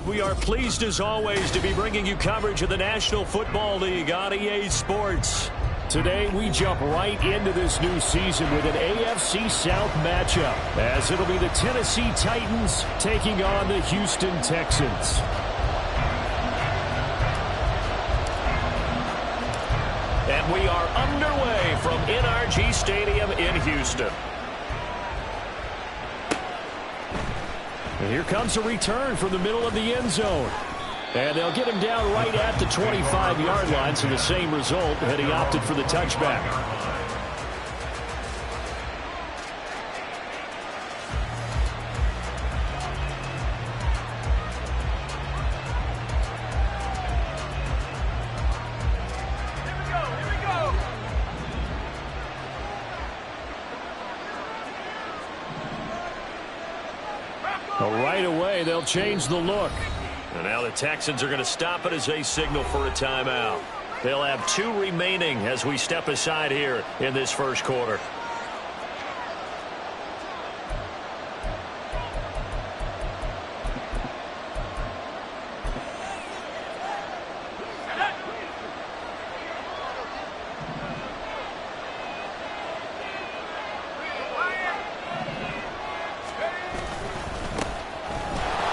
We are pleased as always to be bringing you coverage of the National Football League on EA Sports. Today we jump right into this new season with an AFC South matchup, as it'll be the Tennessee Titans taking on the Houston Texans. And we are underway from NRG Stadium in Houston. And here comes a return from the middle of the end zone. And they'll get him down right at the 25-yard line, so the same result, and he opted for the touchback. Right away, they'll change the look. And now the Texans are going to stop it as they signal for a timeout. They'll have 2 remaining as we step aside here in this first quarter.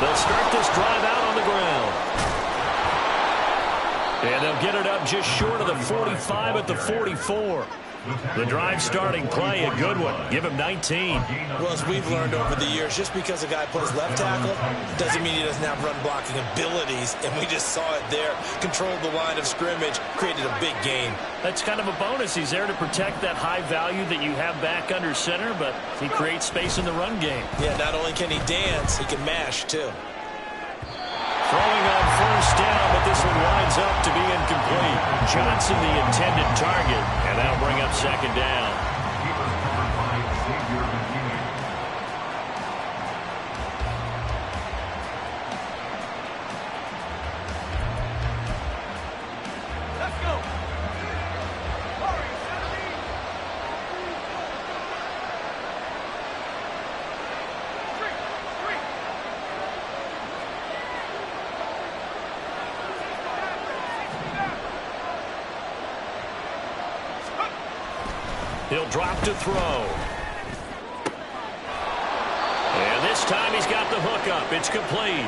They'll start this drive out on the ground. And they'll get it up just short of the 45 at the 44. The drive starting play, a good one. Give him 19. Well, as we've learned over the years, just because a guy plays left tackle doesn't mean he doesn't have run blocking abilities. And we just saw it there. Controlled the line of scrimmage, created a big gain. That's kind of a bonus. He's there to protect that high value that you have back under center, but he creates space in the run game. Yeah, not only can he dance, he can mash, too. Throwing on first down, but this one winds up to be incomplete. Johnson the intended target, and that'll bring up second down. Let's go. He'll drop to throw. And this time he's got the hook up. It's complete.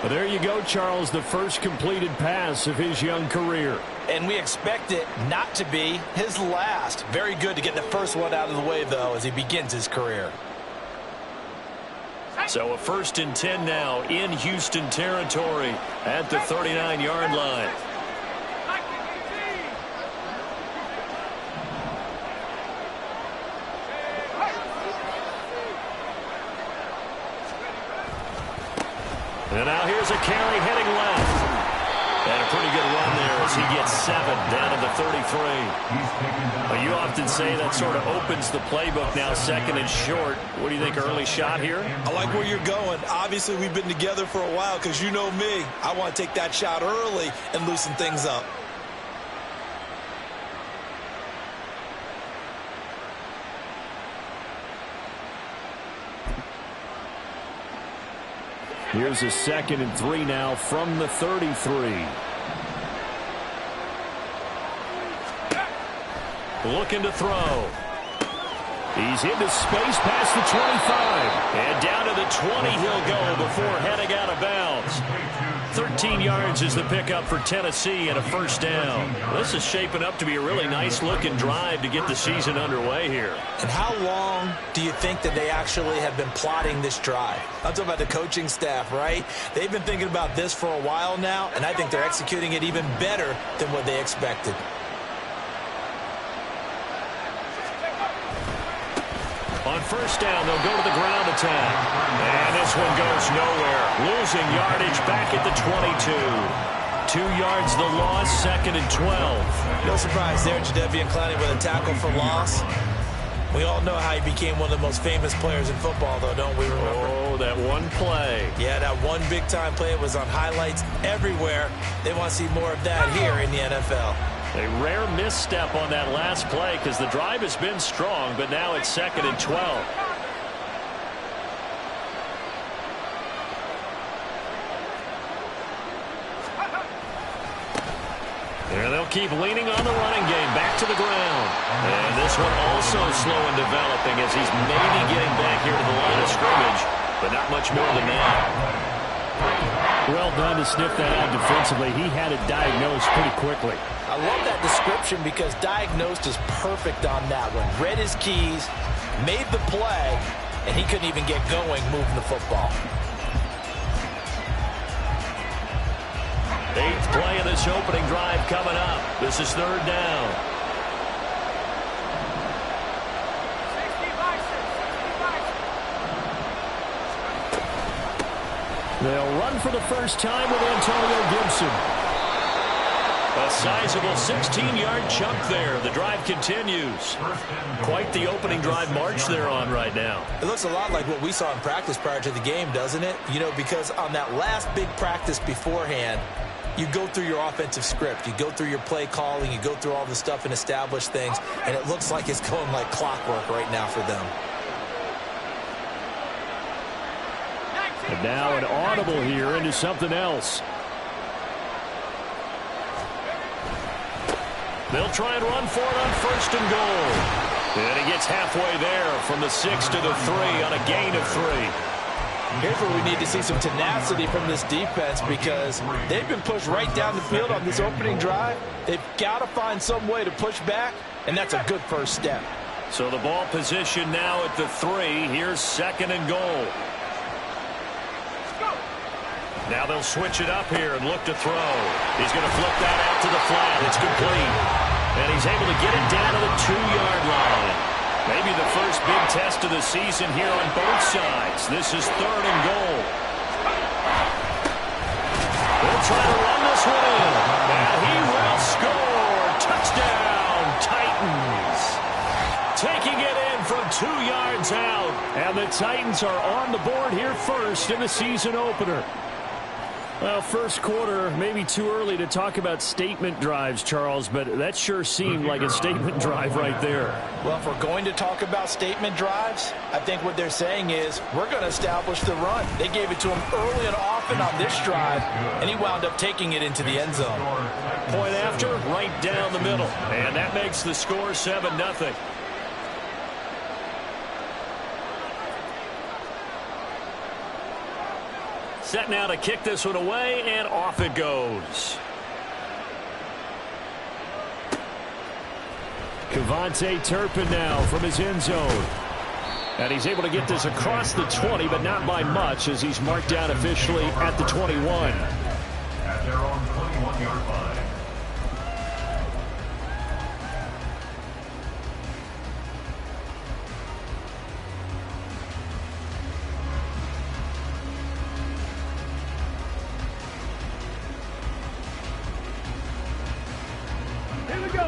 Well, there you go, Charles, the first completed pass of his young career. And we expect it not to be his last. Very good to get the first one out of the way, though, as he begins his career. So a 1st and 10 now in Houston territory at the 39-yard line. And now here's a carry heading left. And a pretty good run there as he gets 7 down to the 33. Well, you often say that sort of opens the playbook now, 2nd and short. What do you think, early shot here? I like where you're going. Obviously, we've been together for a while because you know me. I want to take that shot early and loosen things up. Here's a 2nd and 3 now from the 33. Looking to throw. He's into space past the 25. And down to the 20 he'll go before heading out of bounds. 13 yards is the pickup for Tennessee and a first down. This is shaping up to be a really nice-looking drive to get the season underway here. And how long do you think that they actually have been plotting this drive? I'm talking about the coaching staff, right? They've been thinking about this for a while now, and I think they're executing it even better than what they expected. On first down, they'll go to the ground attack. And this one goes nowhere. Losing yardage back at the 22. 2 yards the loss, 2nd and 12. No surprise there, Jadeveon Clowney with a tackle for loss. We all know how he became one of the most famous players in football, though, don't we remember? Oh, that one play. Yeah, that one big-time play was on highlights everywhere. They want to see more of that here in the NFL. A rare misstep on that last play because the drive has been strong, but now it's 2nd and 12. And they'll keep leaning on the running game. Back to the ground. And this one also slow in developing as he's maybe getting back here to the line of scrimmage, but not much more than that. Well done to sniff that out defensively. He had it diagnosed pretty quickly. I love that description because diagnosed is perfect on that one. Read his keys, made the play, and he couldn't even get going moving the football. 8th play of this opening drive coming up. This is 3rd down. 65. They'll run for the first time with Antonio Gibson. A sizable 16-yard chunk there. The drive continues. Quite the opening drive march they're on right now. It looks a lot like what we saw in practice prior to the game, doesn't it? You know, because on that last big practice beforehand, you go through your offensive script. You go through your play calling. You go through all the stuff and establish things. And it looks like it's going like clockwork right now for them. And now an audible here into something else. They'll try and run for it on 1st and goal. And he gets halfway there from the 6 to the 3 on a gain of 3. Here's where we need to see some tenacity from this defense because they've been pushed right down the field on this opening drive. They've got to find some way to push back, and that's a good first step. So the ball position now at the 3. Here's 2nd and goal. Now they'll switch it up here and look to throw. He's going to flip that out to the flat. It's complete. And he's able to get it down to the 2-yard line. Maybe the first big test of the season here on both sides. This is 3rd and goal. They'll try to run this one in. And he will score. Touchdown, Titans. Taking it in from 2 yards out. And the Titans are on the board here first in the season opener. Well, first quarter, maybe too early to talk about statement drives, Charles, but that sure seemed like a statement drive right there. Well, if we're going to talk about statement drives, I think what they're saying is we're going to establish the run. They gave it to him early and often on this drive, and he wound up taking it into the end zone. Point after, right down the middle. And that makes the score 7-0. Set now to kick this one away, and off it goes. KaVontae Turpin now from his end zone. And he's able to get this across the 20, but not by much as he's marked down officially at the 21. At their own 21-yard line.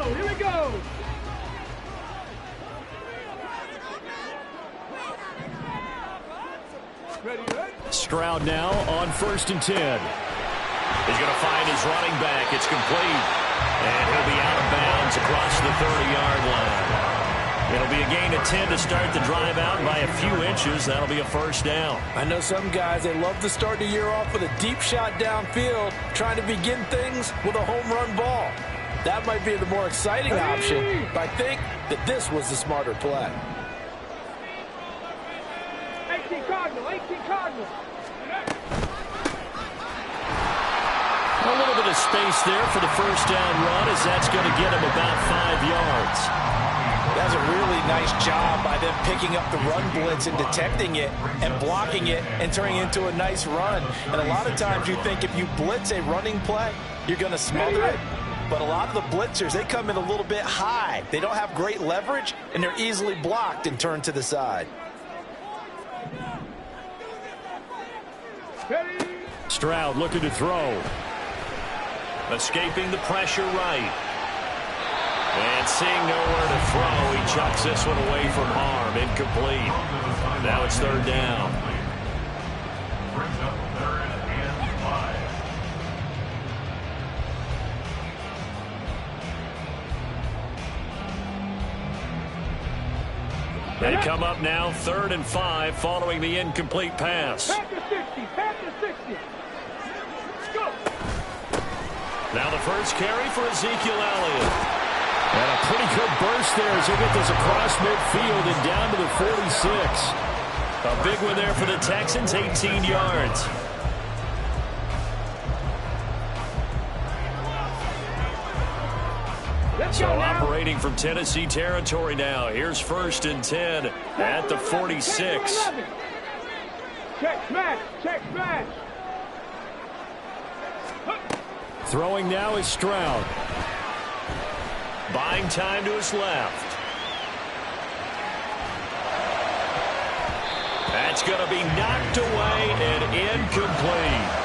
Here we go. Stroud now on 1st and 10. He's going to find his running back. It's complete. And he'll be out of bounds across the 30-yard line. It'll be a gain of 10 to start the drive out by a few inches. That'll be a first down. I know some guys, they love to start the year off with a deep shot downfield, trying to begin things with a home run ball. That might be the more exciting option, but I think that this was the smarter play. 18 Cardinal. A little bit of space there for the first down run as that's going to get him about 5 yards. That's a really nice job by them picking up the run blitz and detecting it and blocking it and turning it into a nice run. And a lot of times you think if you blitz a running play, you're going to smother it. But a lot of the blitzers, they come in a little bit high. They don't have great leverage, and they're easily blocked and turned to the side. Stroud looking to throw. Escaping the pressure right. And seeing nowhere to throw, he chucks this one away from harm. Incomplete. Now it's 3rd down. Brings up 3rd and 5. They come up now 3rd and 5 following the incomplete pass. Pack to 60. Let's go. Now the first carry for Ezekiel Elliott. And a pretty good burst there as they get this across midfield and down to the 46. A big one there for the Texans, 18 yards. So operating from Tennessee territory now. Here's 1st and 10 at the 46. Check smash, check smash. Throwing now is Stroud. Buying time to his left. That's going to be knocked away and incomplete.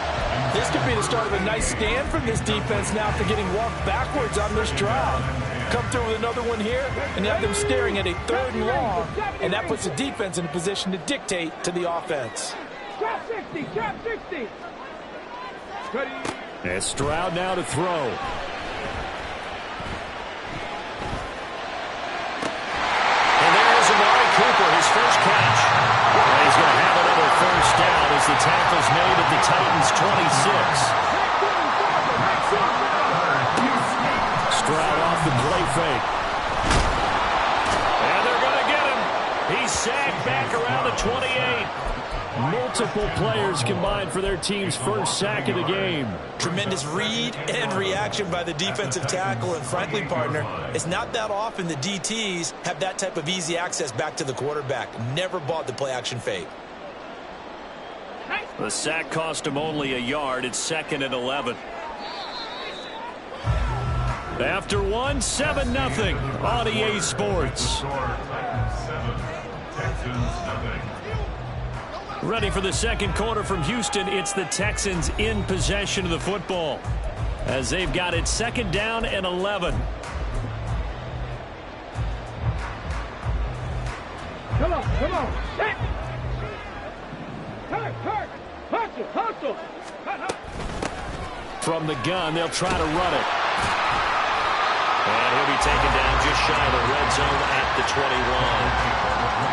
This could be the start of a nice stand from this defense now after getting walked backwards on this drive. Come through with another one here and have them staring at a 3rd and long, and that puts the defense in a position to dictate to the offense. Trap 60, trap 60. Ready. And Stroud now to throw. And there is Amari Cooper, his first catch. And he's going to have another first down as the tackle's made at the Titans' 26. Stroud off the play fake. And they're going to get him. He's sacked back around the 28. Multiple players combined for their team's first sack of the game. Tremendous read and reaction by the defensive tackle, and frankly, partner, it's not that often the DTs have that type of easy access back to the quarterback. Never bought the play action fake. The sack cost him only a yard. It's 2nd and 11. After one, 7-0 on EA Sports. Ready for the second quarter from Houston. It's the Texans in possession of the football as they've got it 2nd down and 11. Come on, come on. Set. Hurt, hurt. Hustle, hustle. Hut, hut. From the gun, they'll try to run it. And he'll be taken down just shy of the red zone at the 21.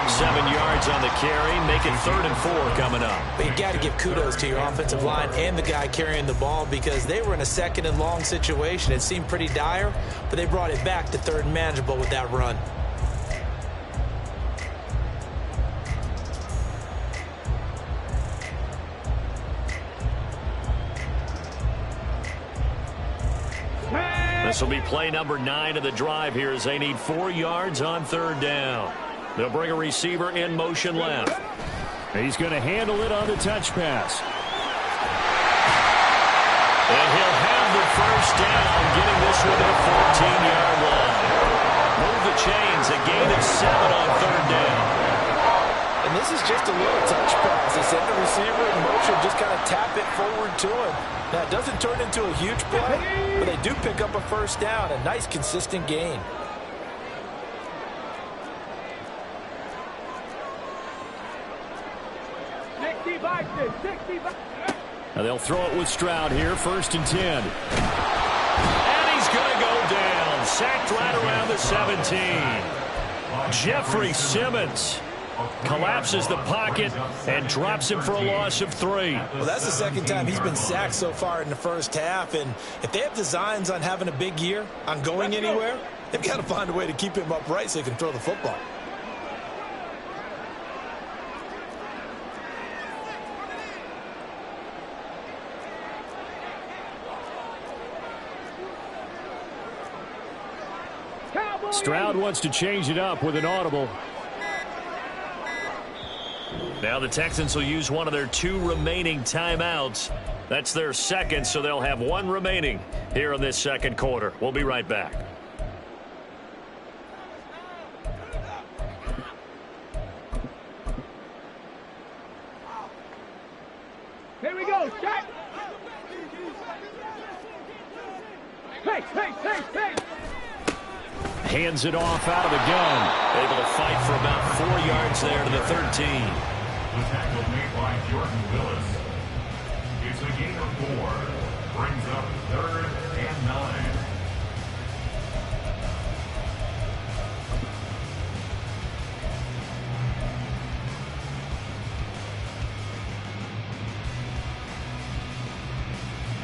7 yards on the carry, make it 3rd and 4 coming up. But you got to give kudos to your offensive line and the guy carrying the ball because they were in a 2nd and long situation. It seemed pretty dire, but they brought it back to 3rd and manageable with that run. This will be play number 9 of the drive here as they need 4 yards on 3rd down. They'll bring a receiver in motion left. He's going to handle it on the touch pass. And he'll have the first down, getting this one to the 14-yard line. Move the chains, a gain of 7 on 3rd down. And this is just a little touch pass. They send the receiver in motion, just kind of tap it forward to him. Now, it doesn't turn into a huge play, but they do pick up a first down, a nice, consistent gain. Now they'll throw it with Stroud here, 1st and 10. And he's going to go down, sacked right around the 17. Jeffrey Simmons collapses the pocket and drops him for a loss of 3. Well, that's the 2nd time he's been sacked so far in the first half, and if they have designs on having a big year, on going anywhere, they've got to find a way to keep him upright so he can throw the football. Stroud wants to change it up with an audible. Now the Texans will use one of their 2 remaining timeouts. That's their 2nd, so they'll have 1 remaining here in this 2nd quarter. We'll be right back. Here we go, check. Hey, hey, hey, hey. Hands it off out of the gun. Able to fight for about 4 yards there to the 13. The tackle made by Jordan Willis. It's a gain of 4. Brings up 3rd and 9.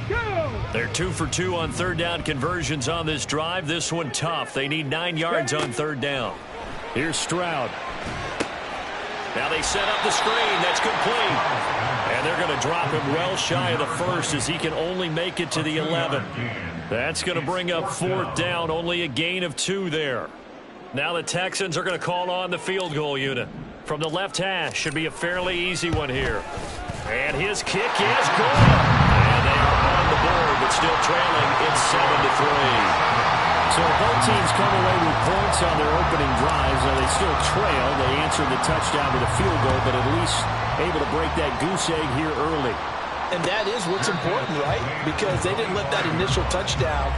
Go! They're 2 for 2 on third down conversions on this drive. This one tough. They need 9 yards on third down. Here's Stroud. Now they set up the screen. That's complete. And they're going to drop him well shy of the first as he can only make it to the 11. That's going to bring up fourth down. Only a gain of 2 there. Now the Texans are going to call on the field goal unit. From the left hash. Should be a fairly easy one here. And his kick is good. And they are on the board, but still trailing. It's 7-3. So both teams come away with points on their opening drives. Now they still trail. They answered the touchdown with a field goal, but at least able to break that goose egg here early. And that is what's important, right? Because they didn't let that initial touchdown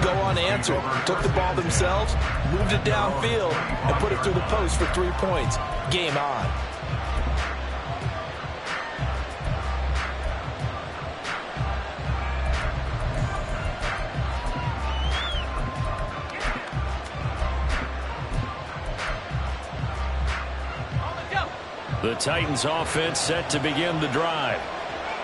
go unanswered. Took the ball themselves, moved it downfield, and put it through the post for 3 points. Game on. The Titans offense set to begin the drive.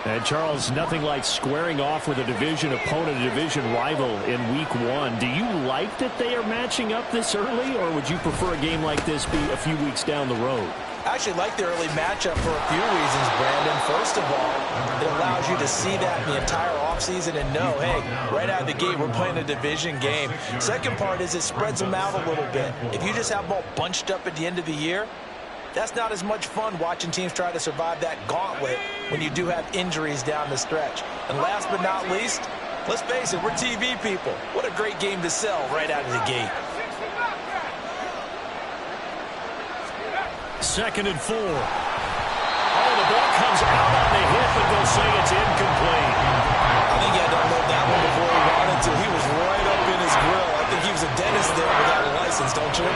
And Charles, nothing like squaring off with a division opponent, a division rival in week 1. Do you like that they are matching up this early, or would you prefer a game like this be a few weeks down the road? I actually like the early matchup for a few reasons, Brandon. First of all, it allows you to see that in the entire offseason and know, hey, right out of the gate, we're playing a division game. Second part is it spreads them out a little bit. If you just have them all bunched up at the end of the year, that's not as much fun watching teams try to survive that gauntlet when you do have injuries down the stretch. And last but not least, let's face it, we're TV people. What a great game to sell right out of the gate. 2nd and 4. Oh, the ball comes out on the hit, but they'll say it's incomplete. I think he had to unload that one before he got it, he was right up in his grill. I think he was a dentist there without a license, don't you?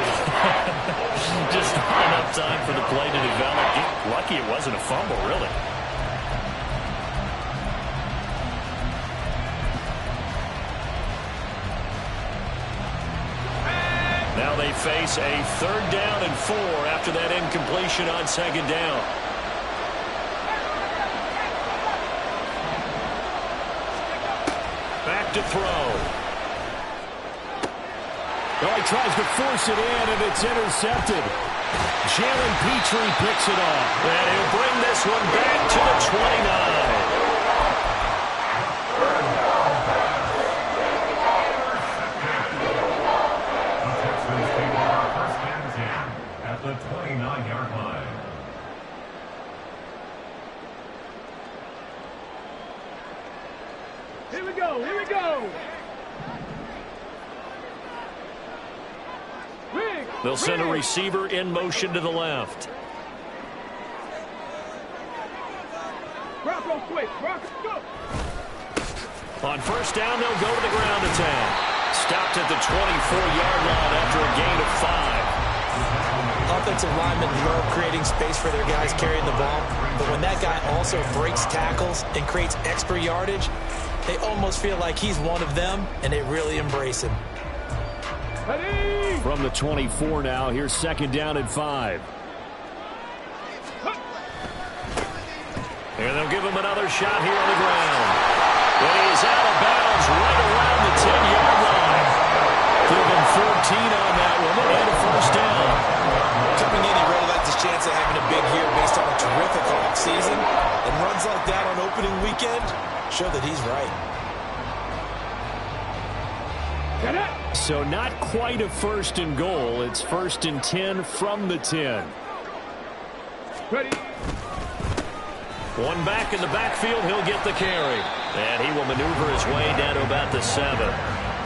Just not enough time for the play to develop. Lucky it wasn't a fumble, really. Now they face a 3rd down and 4 after that incompletion on 2nd down. Back to throw. Well, he tries to force it in, and it's intercepted. Jalen Petrie picks it off. And he'll bring this one back to the 29. At the 29-yard line. Here we go, here we go. They'll send a receiver in motion to the left. Bronco quick, Bronco, go. On 1st down, they'll go to the ground attack. Stopped at the 24-yard line after a gain of 5. Offensive linemen love creating space for their guys carrying the ball, but when that guy also breaks tackles and creates extra yardage, they almost feel like he's one of them, and they really embrace him. Ready? From the 24 now, here's 2nd down and 5. And they'll give him another shot here on the ground. But he's out of bounds right around the 10-yard line. Give him 14 on that one and a 1st down. Coming in, he really likes his chance of having a big year based on a terrific offseason. And runs like that on opening weekend show that he's right. Get it. So not quite a 1st and goal. It's 1st and 10 from the 10. Ready? One back in the backfield, he'll get the carry. And he will maneuver his way down to about the 7.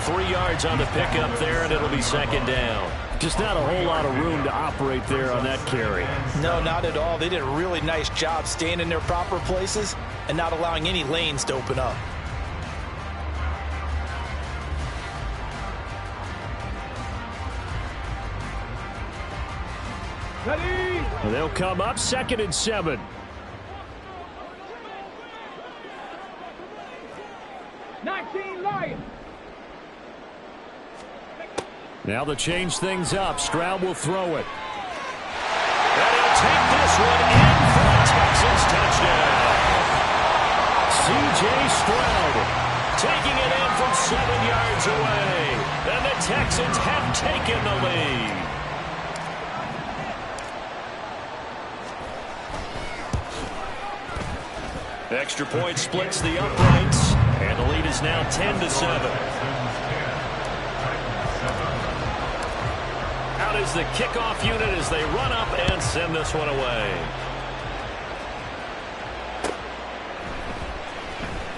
3 yards on the pickup there, and it'll be 2nd down. Just not a whole lot of room to operate there on that carry. No, not at all. They did a really nice job staying in their proper places and not allowing any lanes to open up. Ready? They'll come up 2nd and 7. 19 Lions. Now they'll change things up. Stroud will throw it. And he'll take this one in for a Texans touchdown. C.J. Stroud. taking it in from 7 yards away. And the Texans have taken the lead. Extra point splits the uprights, and the lead is now 10-7. Out is the kickoff unit as they run up and send this one away.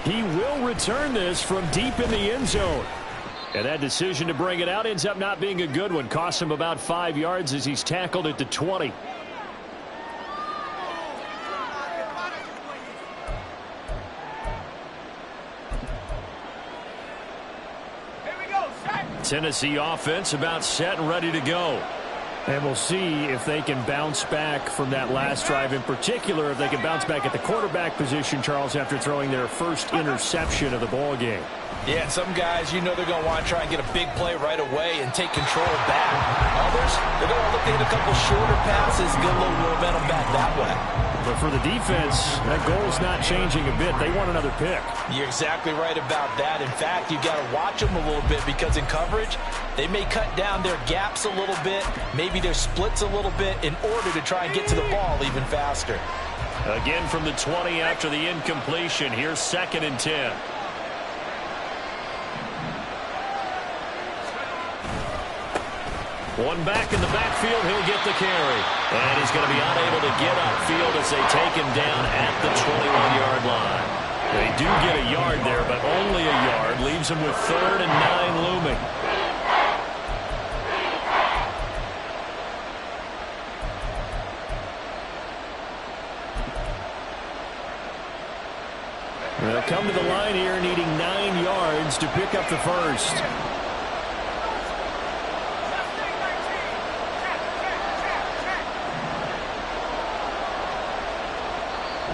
He will return this from deep in the end zone. And that decision to bring it out ends up not being a good one. Costs him about 5 yards as he's tackled at the 20. Tennessee offense about set and ready to go. And we'll see if they can bounce back from that last drive, in particular if they can bounce back at the quarterback position, Charles, after throwing their first interception of the ball game. Yeah, and some guys, you know they're going to want to try and get a big play right away and take control back. Others, they're going to look to hit a couple shorter passes, get a little momentum back that way. But for the defense, that goal's not changing a bit. They want another pick. You're exactly right about that. In fact, you've got to watch them a little bit because in coverage, they may cut down their gaps a little bit, maybe their splits a little bit in order to try and get to the ball even faster. Again from the 20 after the incompletion. Here's 2nd and 10. One back in the backfield, he'll get the carry. And he's going to be unable to get upfield as they take him down at the 21-yard line. They do get a yard there, but only a yard. Leaves him with 3rd and 9 looming. They'll come to the line here needing 9 yards to pick up the first.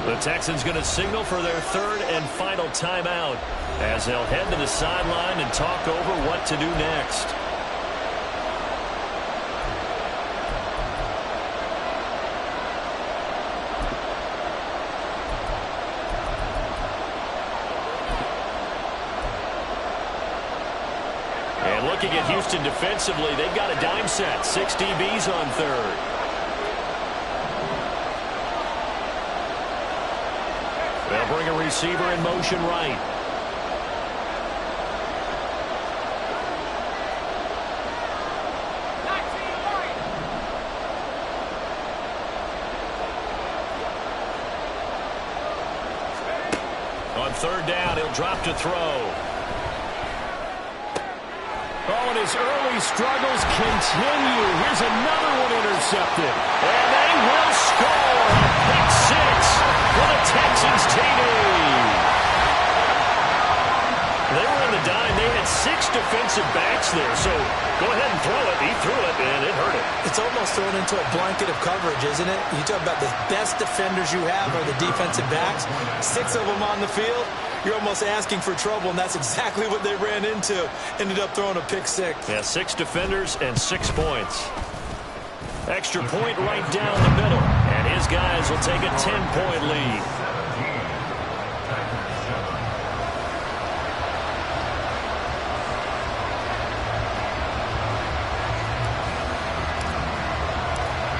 The Texans going to signal for their 3rd and final timeout as they'll head to the sideline and talk over what to do next. And looking at Houston defensively, they've got a dime set. 6 DBs on 3rd. They'll bring a receiver in motion right. On 3rd down, he'll drop to throw. Oh, and his early struggles continue. Here's another one intercepted. And they will score a pick 6 for the Texans TD. They were in the dime. They had 6 defensive backs there. So go ahead and throw it. He threw it, and it hurt him. It's almost thrown into a blanket of coverage, isn't it? You talk about the best defenders you have are the defensive backs. 6 of them on the field. You're almost asking for trouble, and that's exactly what they ran into. Ended up throwing a pick 6. Yeah, 6 defenders and 6 points. Extra point right down the middle. And his guys will take a 10-point lead.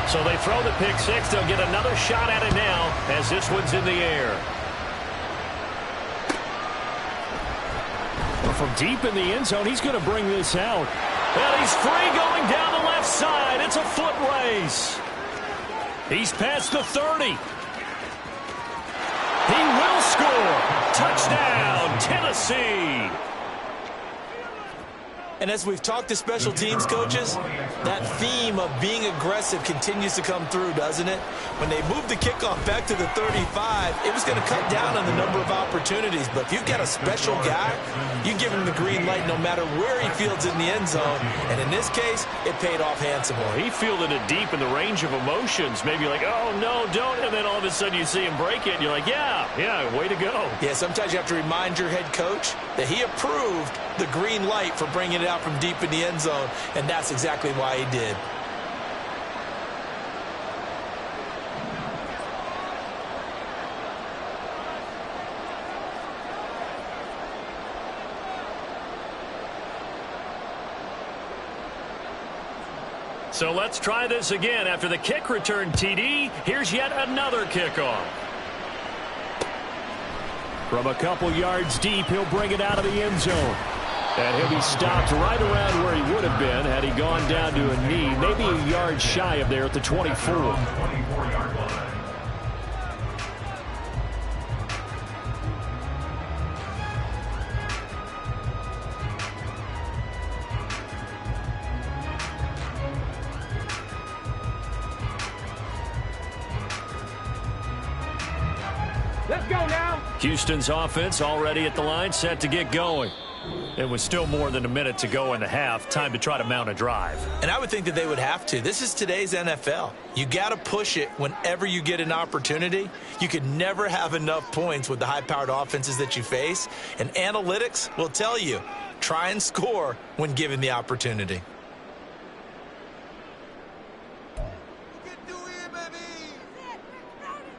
So they throw the pick 6. They'll get another shot at it now as this one's in the air. From deep in the end zone, he's going to bring this out. And he's free going down the left side. It's a foot race. He's past the 30. He will score. Touchdown, Tennessee. And as we've talked to special teams coaches, that theme of being aggressive continues to come through, doesn't it? When they moved the kickoff back to the 35, it was going to cut down on the number of opportunities. But if you've got a special guy, you give him the green light no matter where he fields in the end zone. And in this case, it paid off handsomely. He fielded it deep in the range of emotions. Maybe like, oh, no, don't. And then all of a sudden you see him break it, and you're like, yeah, way to go. Yeah, sometimes you have to remind your head coach that he approved the green light for bringing it out from deep in the end zone, and that's exactly why he did. So let's try this again. After the kick return TD, here's yet another kickoff. From a couple yards deep, he'll bring it out of the end zone. And he'll be stopped right around where he would have been had he gone down to a knee, maybe a yard shy of there at the 24. 24-yard line. Let's go now. Houston's offense already at the line, set to get going. It was still more than a minute to go in the half. Time to try to mount a drive. And I would think that they would have to. This is today's NFL. You got to push it whenever you get an opportunity. You could never have enough points with the high-powered offenses that you face. And analytics will tell you, try and score when given the opportunity.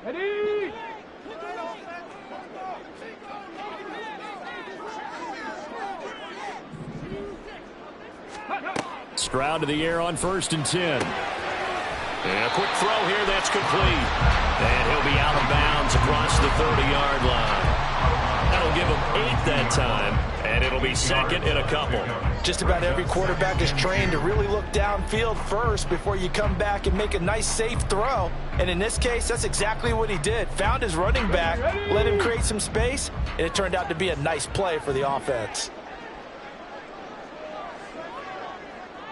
Ready? Stroud to the air on 1st and 10. And a quick throw here, that's complete. And he'll be out of bounds across the 30-yard line. That'll give him 8 that time, and it'll be second in a couple. Just about every quarterback is trained to really look downfield first before you come back and make a nice, safe throw. And in this case, that's exactly what he did. Found his running back, let him create some space, and it turned out to be a nice play for the offense.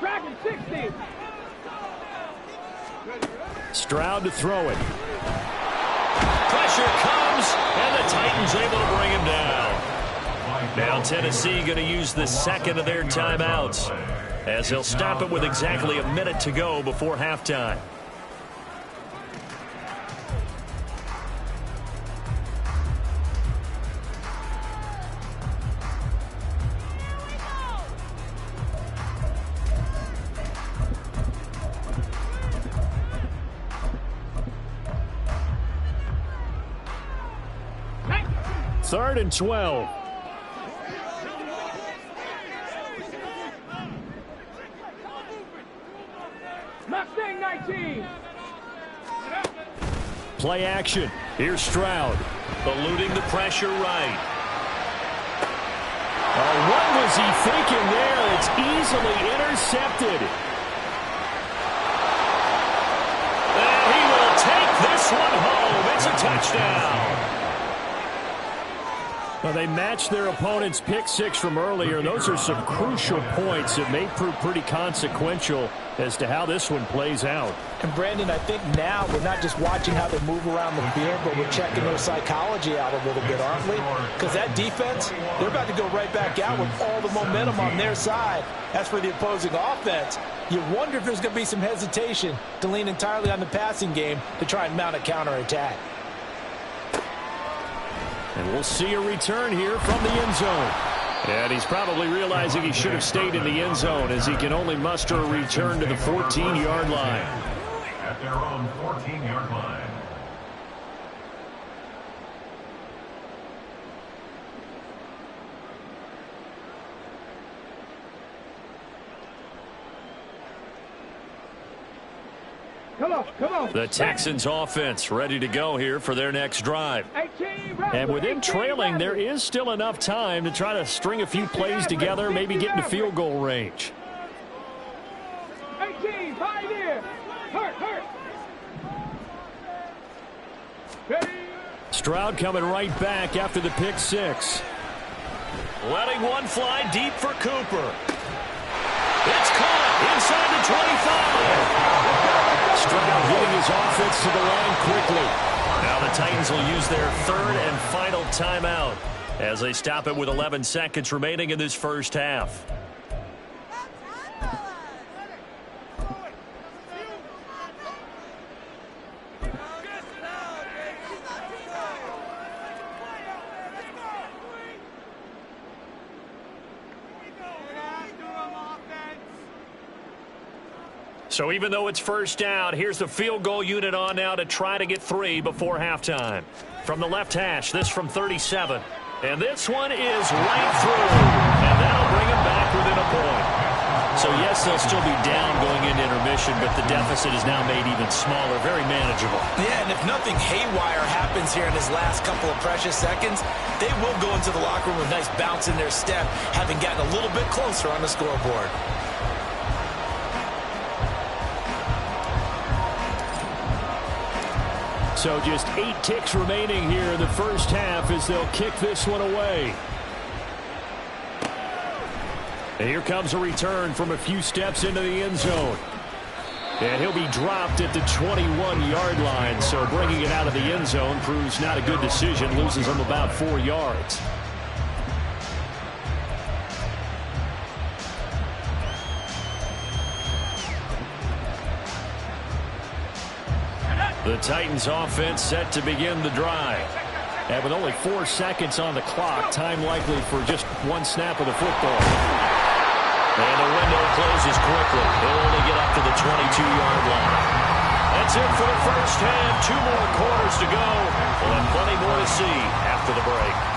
Dragon 60. Stroud to throw it. Pressure comes, and the Titans able to bring him down. Now Tennessee going to use the second of their timeouts, as they'll stop it with exactly a minute to go before halftime. Third and 12. Mustang 19. Play action. Here's Stroud. Eluding the pressure right. Oh, what was he thinking there? It's easily intercepted. And he will take this one home. It's a touchdown. Well, they matched their opponent's pick six from earlier. Those are some crucial points that may prove pretty consequential as to how this one plays out. And Brandon, I think now we're not just watching how they move around the field, but we're checking their psychology out a little bit, aren't we? Because that defense, they're about to go right back out with all the momentum on their side. As for the opposing offense, you wonder if there's going to be some hesitation to lean entirely on the passing game to try and mount a counterattack. And we'll see a return here from the end zone. And he's probably realizing he should have stayed in the end zone as he can only muster a return to the 14-yard line. At their own 14-yard line. Come on, come on. The Texans offense ready to go here for their next drive. 18, And with them trailing, there is still enough time to try to string a few plays together, maybe get into field goal range. 18, pioneer. Hurt. Ready. Stroud coming right back after the pick six. Letting one fly deep for Cooper. It's caught inside the 25. Stroud getting his offense to the line quickly. Now the Titans will use their third and final timeout as they stop it with 11 seconds remaining in this first half. So even though it's first down, here's the field goal unit on now to try to get 3 before halftime. From the left hash, this from 37. And this one is right through. And that'll bring him back within a point. So, yes, they'll still be down going into intermission, but the deficit is now made even smaller, very manageable. Yeah, and if nothing haywire happens here in his last couple of precious seconds, they will go into the locker room with a nice bounce in their step, having gotten a little bit closer on the scoreboard. So just 8 ticks remaining here in the first half as they'll kick this one away. And here comes a return from a few steps into the end zone. And he'll be dropped at the 21-yard line. So bringing it out of the end zone proves not a good decision. Loses him about 4 yards. The Titans offense set to begin the drive. And with only 4 seconds on the clock, time likely for just one snap of the football. And the window closes quickly. He'll only get up to the 22-yard line. That's it for the first half. 2 more quarters to go. We'll have plenty more to see after the break.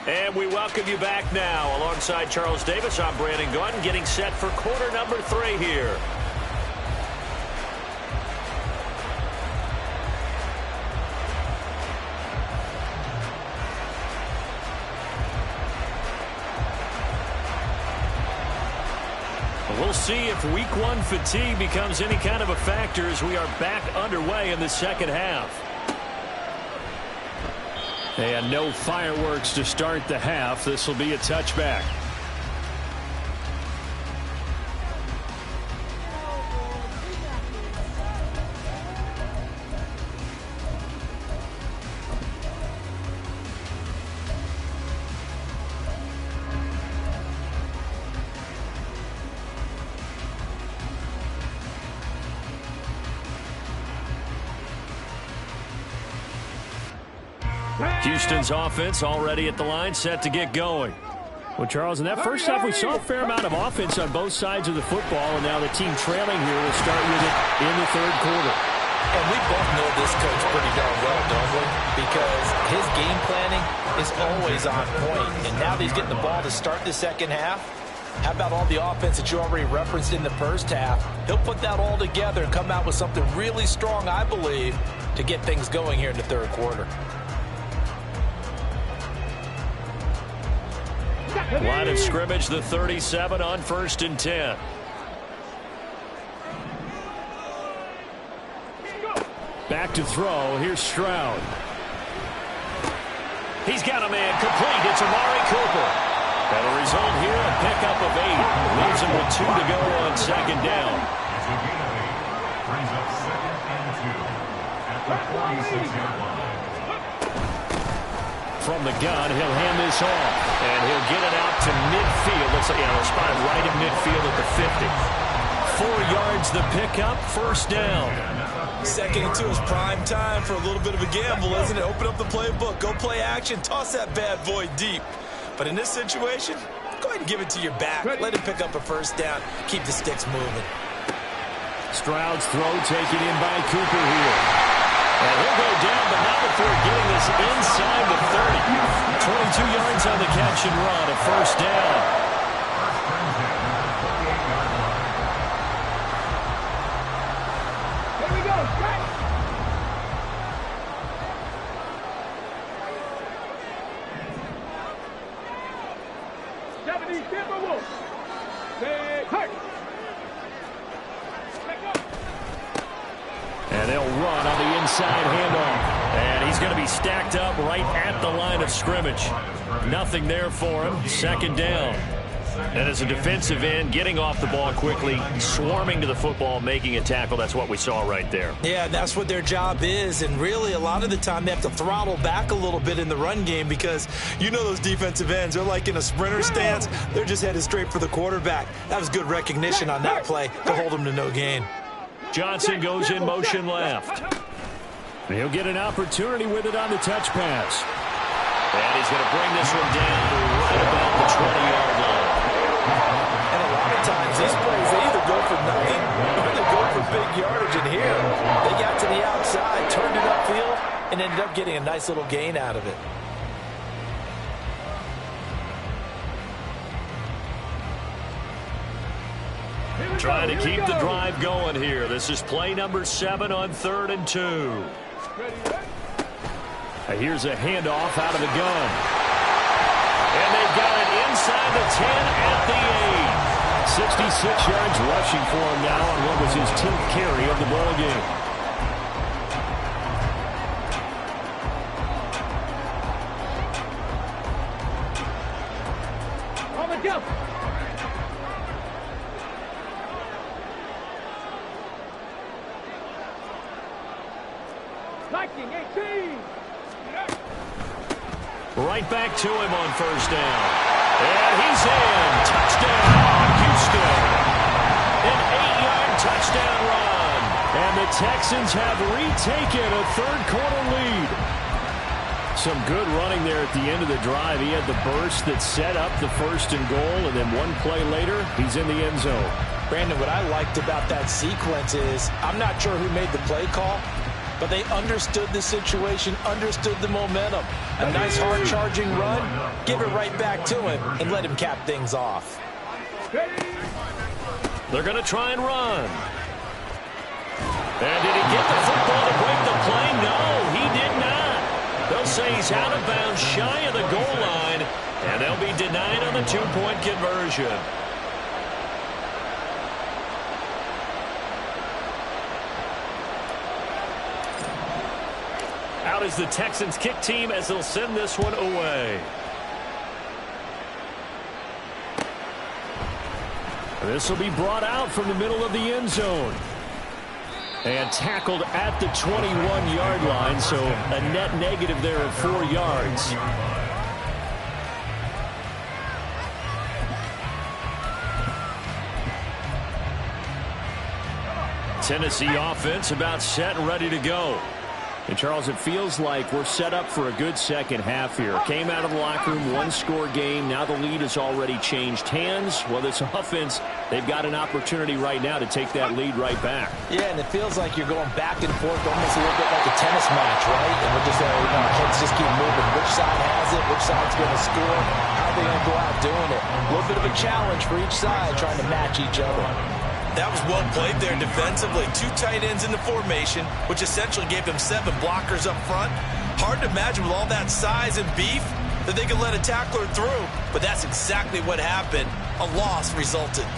And we welcome you back now. Alongside Charles Davis, I'm Brandon Gaudin, getting set for quarter number 3 here. We'll see if week 1 fatigue becomes any kind of a factor as we are back underway in the second half. And no fireworks to start the half. This will be a touchback. Houston's offense already at the line, set to get going. Well, Charles, in that first half, we saw a fair amount of offense on both sides of the football, and now the team trailing here will start with it in the third quarter. And we both know this coach pretty darn well, don't we? Because his game planning is always on point. And now that he's getting the ball to start the second half, how about all the offense that you already referenced in the first half? He'll put that all together and come out with something really strong, I believe, to get things going here in the third quarter. Line of scrimmage, the 37 on 1st and 10. Back to throw. Here's Stroud. He's got a man complete. It's Amari Cooper. And the result here, a pickup of 8. Leaves him with 2 to go on second down. It's a gain of 8. Brings up 2nd and 2 at the 46-yard line. From the gun, he'll hand this off. And he'll get it out to midfield. Looks like, he'll spot it right at midfield at the 50. 4 yards the pickup, first down. 2nd and 2 is prime time for a little bit of a gamble, isn't it? Open up the playbook, go play action, toss that bad boy deep. But in this situation, go ahead and give it to your back. Let him pick up a first down. Keep the sticks moving. Stroud's throw taken in by Cooper here. And he'll go down, but not before getting this inside the 30. 22 yards on the catch and run, a first down. Here we go, strike. Japanese Timberwolves. Say, hurt. And they'll run on the inside handoff. And he's going to be stacked up right at the line of scrimmage. Nothing there for him. Second down. And as a defensive end, getting off the ball quickly, swarming to the football, making a tackle. That's what we saw right there. Yeah, that's what their job is. And really, a lot of the time, they have to throttle back a little bit in the run game because you know those defensive ends, they're like in a sprinter stance. They're just headed straight for the quarterback. That was good recognition on that play to hold them to no gain. Johnson goes in motion left. He'll get an opportunity with it on the touch pass. And he's going to bring this one down right about the 20-yard line. And a lot of times these plays, they either go for nothing or they go for big yardage. And here, they got to the outside, turned it upfield, and ended up getting a nice little gain out of it. Trying to keep the drive going here. This is play number 7 on 3rd and 2. Here's a handoff out of the gun. And they've got it inside the 10 at the 8. 66 yards rushing for him now on what was his 10th carry of the ball game. On the jump. Lightning 18. Right back to him on 1st down. And he's in. Touchdown, Houston. An 8-yard touchdown run. And the Texans have retaken a 3rd-quarter lead. Some good running there at the end of the drive. He had the burst that set up the 1st and goal, and then one play later, he's in the end zone. Brandon, what I liked about that sequence is I'm not sure who made the play call, but they understood the situation, understood the momentum. A nice hard-charging run, give it right back to him, and let him cap things off. They're going to try and run. And did he get the football to break the play? No, he did not. They'll say he's out of bounds shy of the goal line, and they'll be denied on the 2-point conversion. Out is the Texans kick team as they'll send this one away. This will be brought out from the middle of the end zone. And tackled at the 21-yard line, so a net negative there of 4 yards. Tennessee offense about set and ready to go. And, Charles, it feels like we're set up for a good second half here. Came out of the locker room, one-score game. Now the lead has already changed hands. Well, this offense, they've got an opportunity right now to take that lead right back. Yeah, and it feels like you're going back and forth almost a little bit like a tennis match, right? And we're just, our heads just keep moving. Which side has it? Which side's going to score? How are they going to go out doing it? A little bit of a challenge for each side trying to match each other. That was well played there defensively. 2 tight ends in the formation, which essentially gave them 7 blockers up front. Hard to imagine with all that size and beef that they could let a tackler through, but that's exactly what happened. A loss resulted.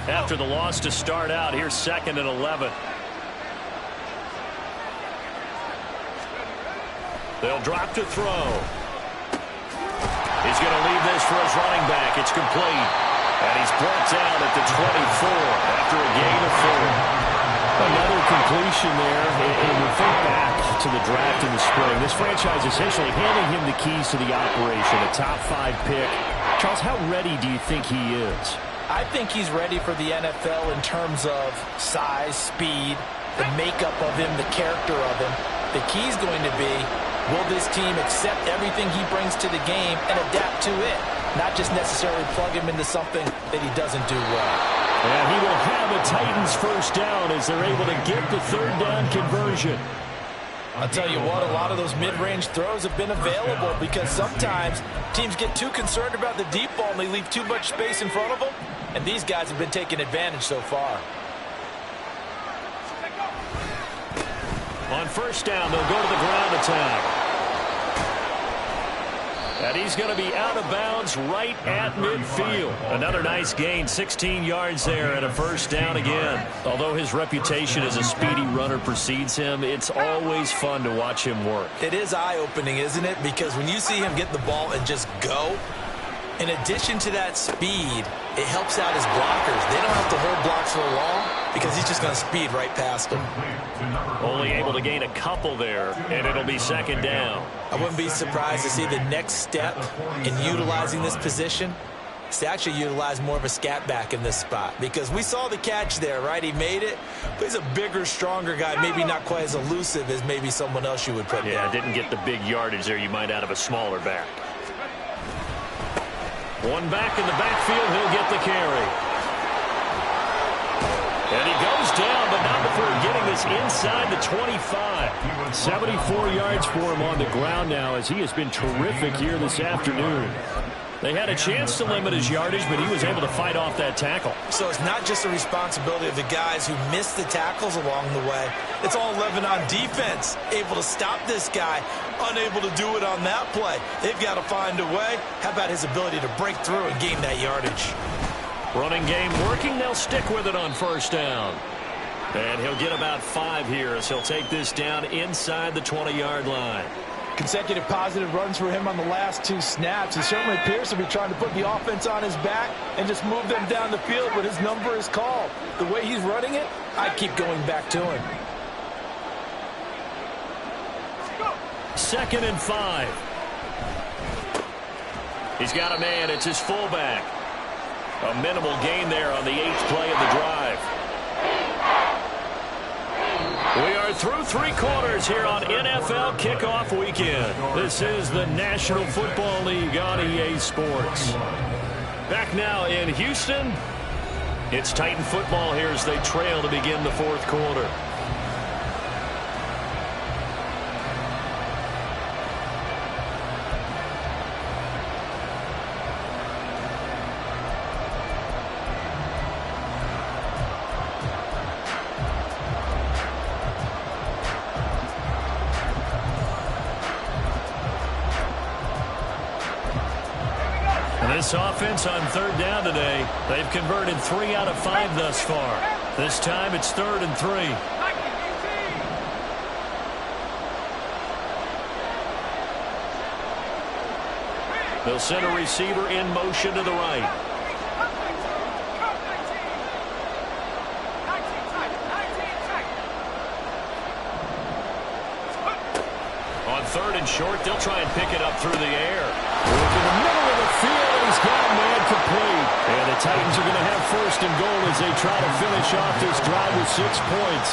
After the loss to start out, here's 2nd and 11. They'll drop to throw. He's going to leave this for his running back. It's complete. And he's brought down at the 24 after a gain of 4. Another completion there. And we think back to the draft in the spring. This franchise essentially handing him the keys to the operation, a top 5 pick. Charles, how ready do you think he is? I think he's ready for the NFL in terms of size, speed, the makeup of him, the character of him. The key's going to be, will this team accept everything he brings to the game and adapt to it? Not just necessarily plug him into something that he doesn't do well. And he will have a Titans first down as they're able to get the 3rd down conversion. I'll tell you what, a lot of those mid-range throws have been available because sometimes teams get too concerned about the deep ball and they leave too much space in front of them. And these guys have been taking advantage so far. On 1st down, they'll go to the ground attack. And he's going to be out of bounds right at midfield. Another nice gain, 16 yards there and a 1st down again. Although his reputation as a speedy runner precedes him, it's always fun to watch him work. It is eye-opening, isn't it? Because when you see him get the ball and just go, in addition to that speed, it helps out his blockers. They don't have to hold blocks for long because he's just going to speed right past them. Only able to gain a couple there, and it'll be 2nd down. I wouldn't be surprised to see the next step in utilizing this position backs to actually utilize more of a scat back in this spot, because we saw the catch there, right? He made it, but he's a bigger, stronger guy, maybe not quite as elusive as maybe someone else you would put Yeah, down. didn't get the big yardage there you might out of a smaller back. One back in the backfield, he'll get the carry. And he goes down, but not before getting this inside the 25. 74 yards for him on the ground now, as he has been terrific here this afternoon. They had a chance to limit his yardage, but he was able to fight off that tackle. So it's not just the responsibility of the guys who missed the tackles along the way. It's all 11 on defense, able to stop this guy, unable to do it on that play. They've got to find a way. How about his ability to break through and gain that yardage? Running game working. They'll stick with it on first down. And he'll get about 5 here as he'll take this down inside the 20-yard line. Consecutive positive runs for him on the last 2 snaps. He certainly appears to be trying to put the offense on his back and just move them down the field, but his number is called. The way he's running it, I keep going back to him. 2nd and 5. He's got a man. It's his fullback. A minimal gain there on the 8th play of the drive. We are through 3 quarters here on NFL Kickoff Weekend. This is the National Football League on EA Sports. Back now in Houston, it's Titan football here as they trail to begin the 4th quarter. This offense on 3rd down today, they've converted 3 out of 5 thus far. This time it's 3rd and 3. They'll send a receiver in motion to the right. On 3rd and short, they'll try and pick it up through the air. Look in the middle of the field, and he's got a man complete. And the Titans are going to have 1st and goal as they try to finish off this drive with 6 points.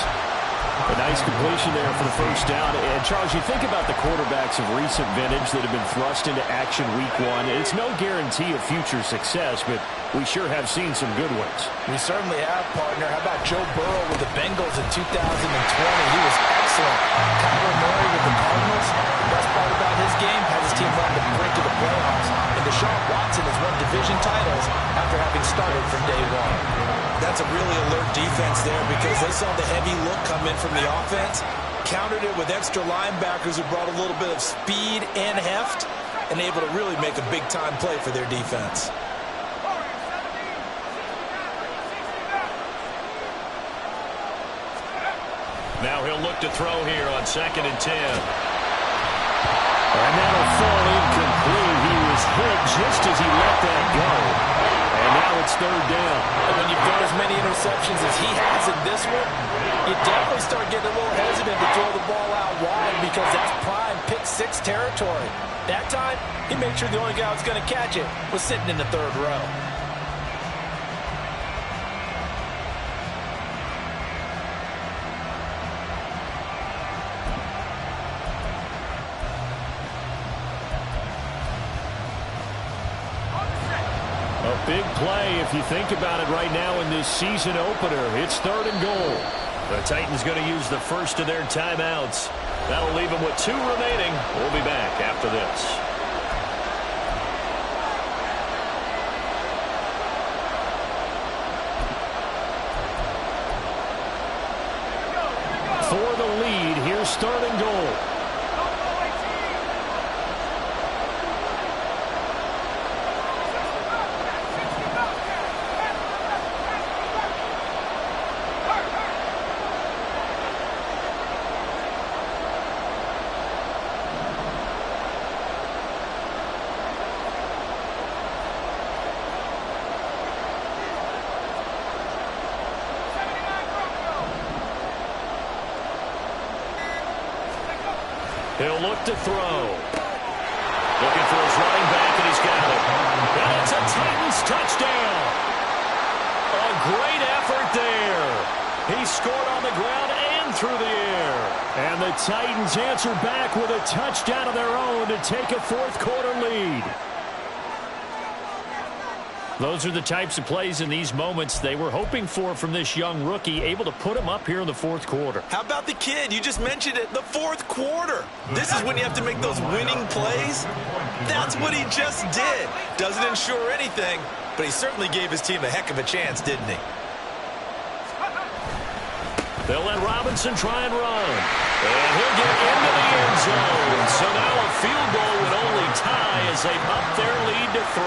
A nice completion there for the 1st down. And, Charles, you think about the quarterbacks of recent vintage that have been thrust into action week 1. It's no guarantee of future success, but we sure have seen some good ones. We certainly have, partner. How about Joe Burrow with the Bengals in 2020? He was excellent. Kyler Murray with the Cardinals. The best part about his game has his team run the brink of the playoffs. And Deshaun Watson has won division titles after having started from day 1. That's a really alert defense there, because they saw the heavy look come in from the offense, countered it with extra linebackers who brought a little bit of speed and heft, and able to really make a big-time play for their defense. Now he'll look to throw here on 2nd and 10. And that'll fall incomplete. He was hit just as he let that go. And now it's 3rd down. And when you've got as many interceptions as he has in this one, you definitely start getting a little hesitant to throw the ball out wide, because that's prime pick 6 territory. That time, he made sure the only guy who was going to catch it was sitting in the 3rd row. Big play if you think about it right now in this season opener. It's 3rd and goal. The Titans going to use the first of their timeouts. That'll leave them with 2 remaining. We'll be back after this. For the lead, here's 3rd and goal. He'll look to throw. Looking for his running back, and he's got it. And it's a Titans Titans touchdown. A great effort there. He scored on the ground and through the air. And the Titans answer back with a touchdown of their own to take a fourth-quarter lead. Those are the types of plays in these moments they were hoping for from this young rookie, able to put him up here in the fourth quarter. How about the kid? You just mentioned it, the fourth quarter. This is when you have to make those winning plays. That's what he just did. Doesn't ensure anything, but he certainly gave his team a heck of a chance, didn't he? They'll let Robinson try and run. And he'll get into the end zone. So now a field goal would only tie as they up their lead to 3.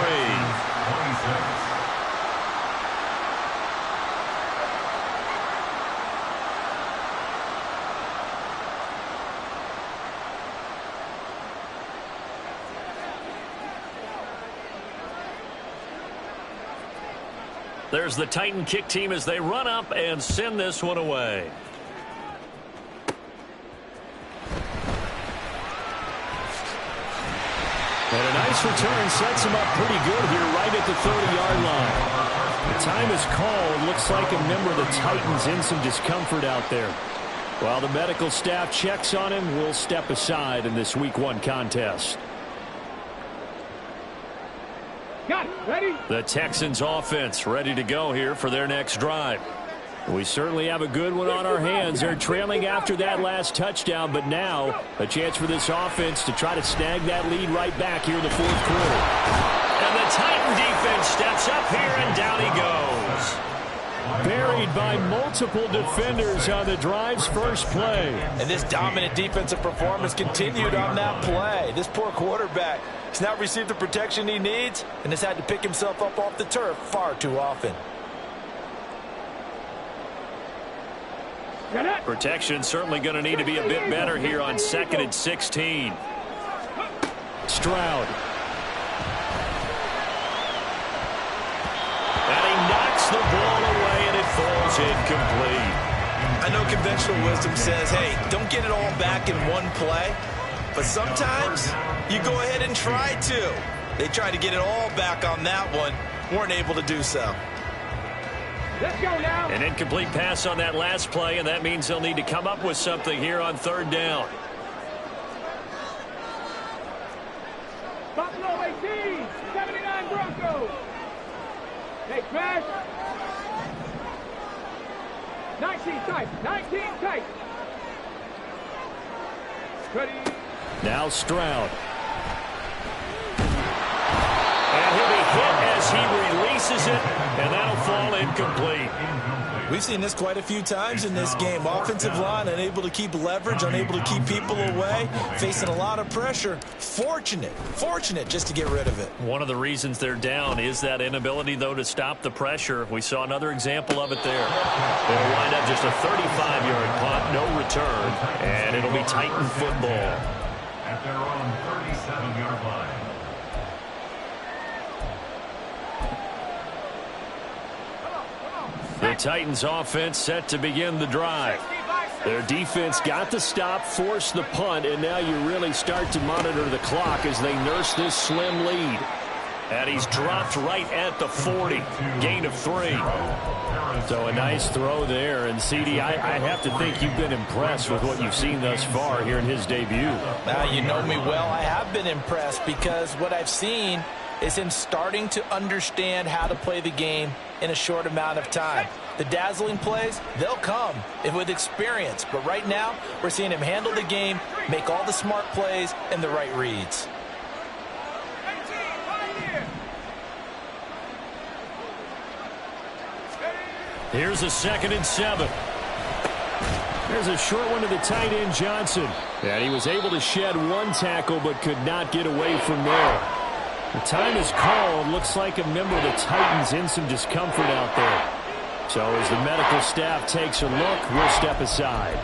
There's the Titan kick team as they run up and send this one away. And a nice return sets him up pretty good here right at the 30-yard line. The time is called. Looks like a member of the Titans in some discomfort out there. While the medical staff checks on him, we'll step aside in this Week 1 contest. Got it. Ready? The Texans offense ready to go here for their next drive. We certainly have a good one on our hands. They're trailing after that last touchdown, but now a chance for this offense to try to snag that lead right back here in the fourth quarter. And the Titan defense steps up here, and down he goes. Buried by multiple defenders on the drive's first play. And this dominant defensive performance continued on that play. This poor quarterback has not received the protection he needs and has had to pick himself up off the turf far too often. Protection certainly going to need to be a bit better here on 2nd and 16. Stroud. And he knocks the ball away, and it falls incomplete. I know conventional wisdom says, hey, don't get it all back in one play. But sometimes you go ahead and try to. They tried to get it all back on that one. Weren't able to do so. Let's go now. An incomplete pass on that last play, and that means they'll need to come up with something here on 3rd down. Buffalo 18, 79 Broncos. Hey, Crash. 19 tight, 19 tight. Ready. Now Stroud. And he'll be hit as he releases it, and that'll fall incomplete. We've seen this quite a few times in this game. Offensive line unable to keep leverage, unable to keep people away, facing a lot of pressure. Fortunate just to get rid of it. One of the reasons they're down is that inability, though, to stop the pressure. We saw another example of it there. It'll wind up just a 35-yard punt, no return, and it'll be Titan football. At their own 37-yard line. The Titans offense set to begin the drive. Their defense got the stop, forced the punt, and now you really start to monitor the clock as they nurse this slim lead. And he's dropped right at the 40. Gain of 3. So a nice throw there. And, CD, I have to think you've been impressed with what you've seen thus far here in his debut. Now, you know me well. I have been impressed because what I've seen is him starting to understand how to play the game in a short amount of time. The dazzling plays, they'll come with experience. But right now, we're seeing him handle the game, make all the smart plays, and the right reads. Here's a 2nd and 7. There's a short one to the tight end, Johnson. And he was able to shed one tackle but could not get away from there. The time is called. Looks like a member of the Titans in some discomfort out there. So as the medical staff takes a look, we'll step aside.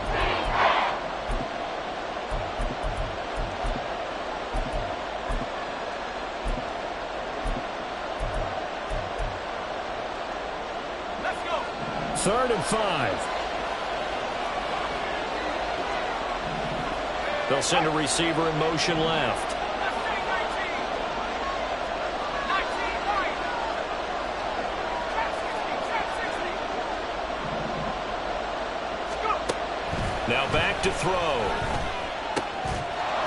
Let's go. 3rd and 5. They'll send a receiver in motion left. Now back to throw.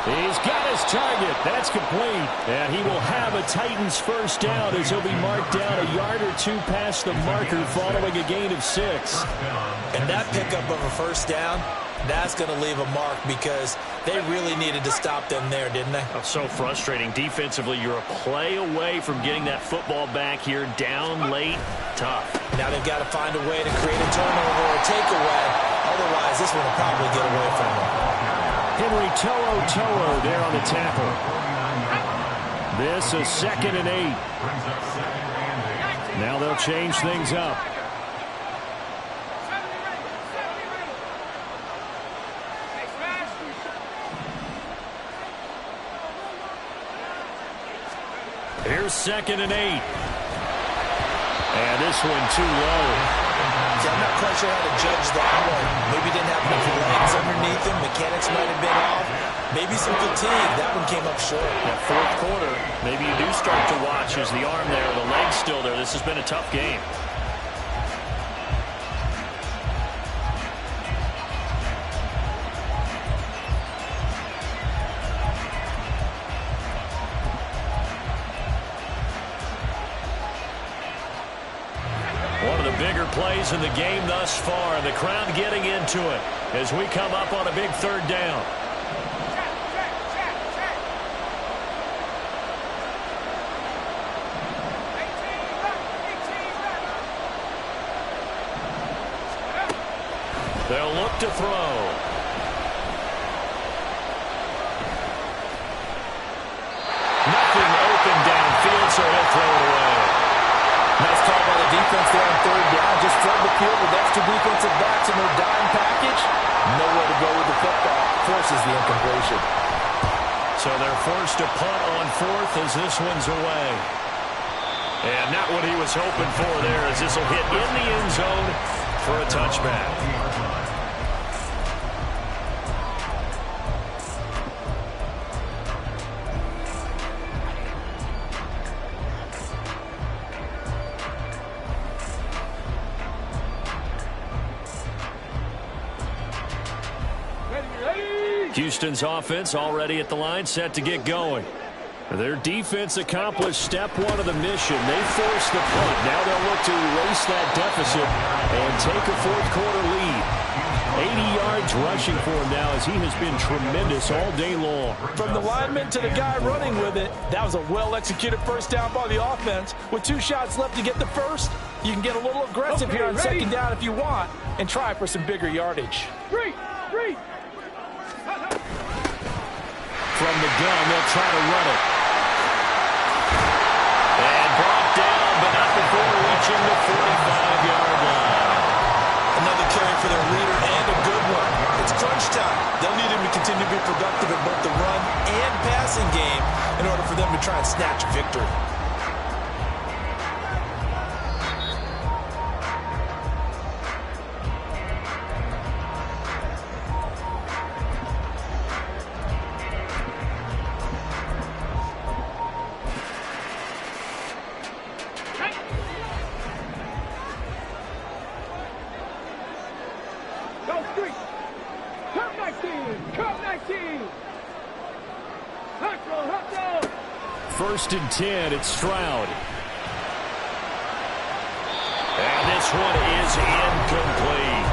He's got his target. That's complete. And he will have a Titans first down as he'll be marked down a yard or two past the marker following a gain of 6. And that pickup of a first down, that's going to leave a mark because they really needed to stop them there, didn't they? Oh, so frustrating. Defensively, you're a play away from getting that football back here. Down late, tough. Now they've got to find a way to create a turnover or a takeaway. Otherwise, this one will probably get away from them. Henry To'o there on the tackle. This is 2nd and 8. Now they'll change things up. Here's 2nd and 8. And this one too low. See, I'm not quite sure how to judge that one. Maybe didn't have enough legs underneath him. Mechanics might have been off. Maybe some fatigue. That one came up short. That fourth quarter, maybe you do start to watch as the arm there, the leg's still there. This has been a tough game. Bigger plays in the game thus far. The crowd getting into it as we come up on a big 3rd down. They'll look to throw. Nothing open downfield, so he'll throw it away. Nice call by the defense there on 3rd down. Just flood the field with extra defensive backs in their dime package. Nowhere to go with the football. Forces the incompletion. So they're forced to punt on 4th as this one's away. And not what he was hoping for there as this will hit in the end zone for a touchback. Houston's offense already at the line, set to get going. Their defense accomplished step 1 of the mission. They forced the punt. Now they'll look to erase that deficit and take a 4th quarter lead. 80 yards rushing for him now as he has been tremendous all day long. From the lineman to the guy running with it, that was a well-executed first down by the offense. With 2 shots left to get the first, you can get a little aggressive here on 2nd down if you want and try for some bigger yardage. Three. From the gun, they'll try to run it. And brought down, but not before reaching the 45-yard line. Another carry for their leader and a good one. It's crunch time. They'll need him to continue to be productive in both the run and passing game in order for them to try and snatch victory. First and 10, it's Stroud. And this one is incomplete.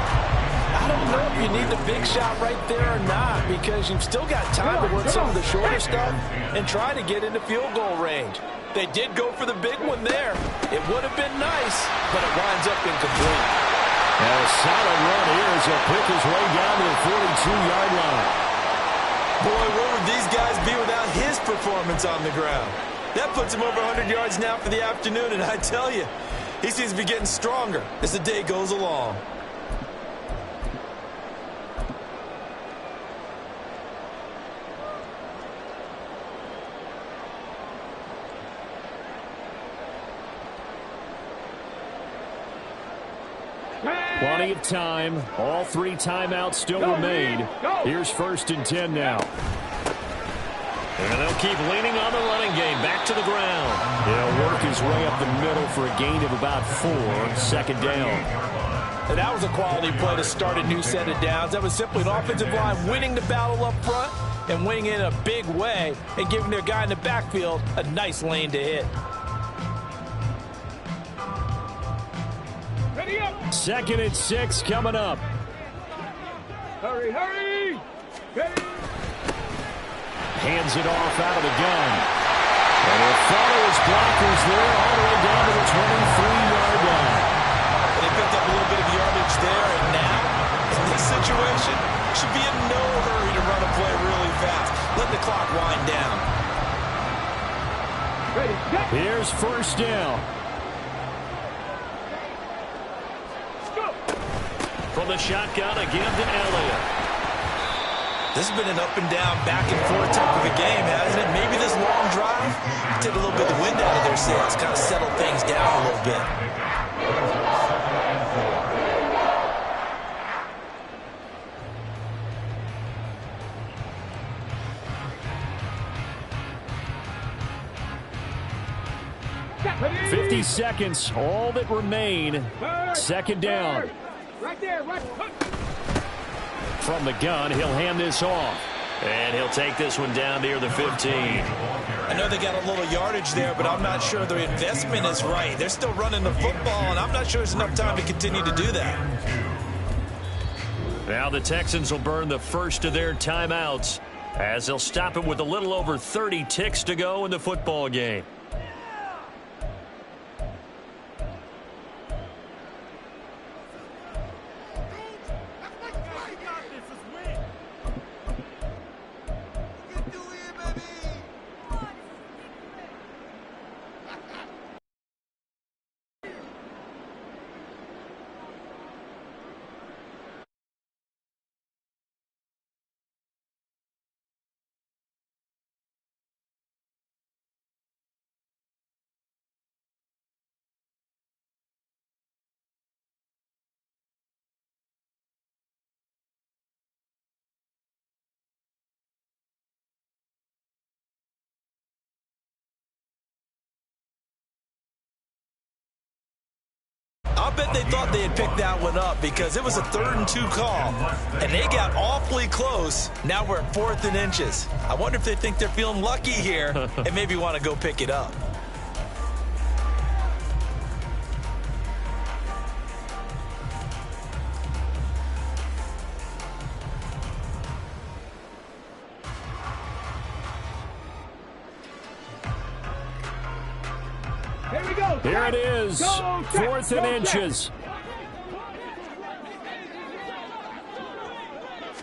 I don't know if you need the big shot right there or not because you've still got time to work some of the shorter stuff and try to get into field goal range. They did go for the big one there. It would have been nice, but it winds up incomplete. And a solid run here as he'll pick his way down to the 42-yard line. Boy, where would these guys be without his performance on the ground? That puts him over 100 yards now for the afternoon, and I tell you, he seems to be getting stronger as the day goes along. Plenty of time. All 3 timeouts still remain. Here's 1st and 10 now. And they'll keep leaning on the running game. Back to the ground. He'll work his way up the middle for a gain of about 4. 2nd down. And that was a quality play to start a new set of downs. That was simply an offensive line winning the battle up front and winning it in a big way and giving their guy in the backfield a nice lane to hit. Ready up. 2nd and 6 coming up. Hurry, hurry. Ready. Hands it off out of the gun. And he'll follow his blockers there all the way down to the 23-yard line. They picked up a little bit of yardage there, and now, in this situation, should be in no hurry to run a play really fast. Let the clock wind down. Ready, set. Here's 1st down. Go. From the shotgun again to Elliott. This has been an up and down, back and forth type of a game, hasn't it? Maybe this long drive take a little bit of the wind out of their sails, kind of settle things down a little bit. Ready. 50 seconds, all that remain. 2nd down. Right there, right. From the gun, he'll hand this off. And he'll take this one down near the 15. I know they got a little yardage there, but I'm not sure their investment is right. They're still running the football, and I'm not sure there's enough time to continue to do that. Now the Texans will burn the first of their timeouts as they'll stop it with a little over 30 ticks to go in the football game. I'll bet they thought they had picked that one up because it was a 3rd and 2 call, and they got awfully close. Now we're at 4th and inches. I wonder if they think they're feeling lucky here and maybe want to go pick it up. Here we go. Here it is, Go, 4th and inches.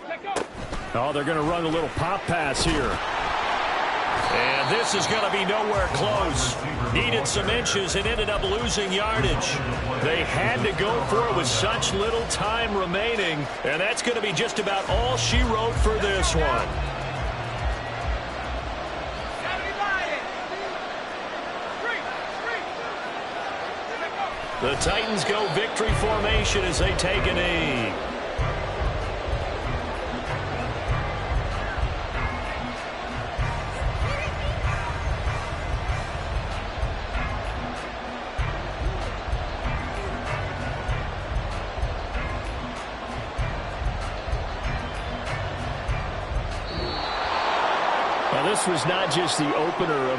Let go. Oh, they're going to run a little pop pass here. And this is going to be nowhere close. Needed some inches and ended up losing yardage. They had to go for it with such little time remaining, and that's going to be just about all she wrote for this one. The Titans go victory formation as they take a knee. Now, this was not just the opener of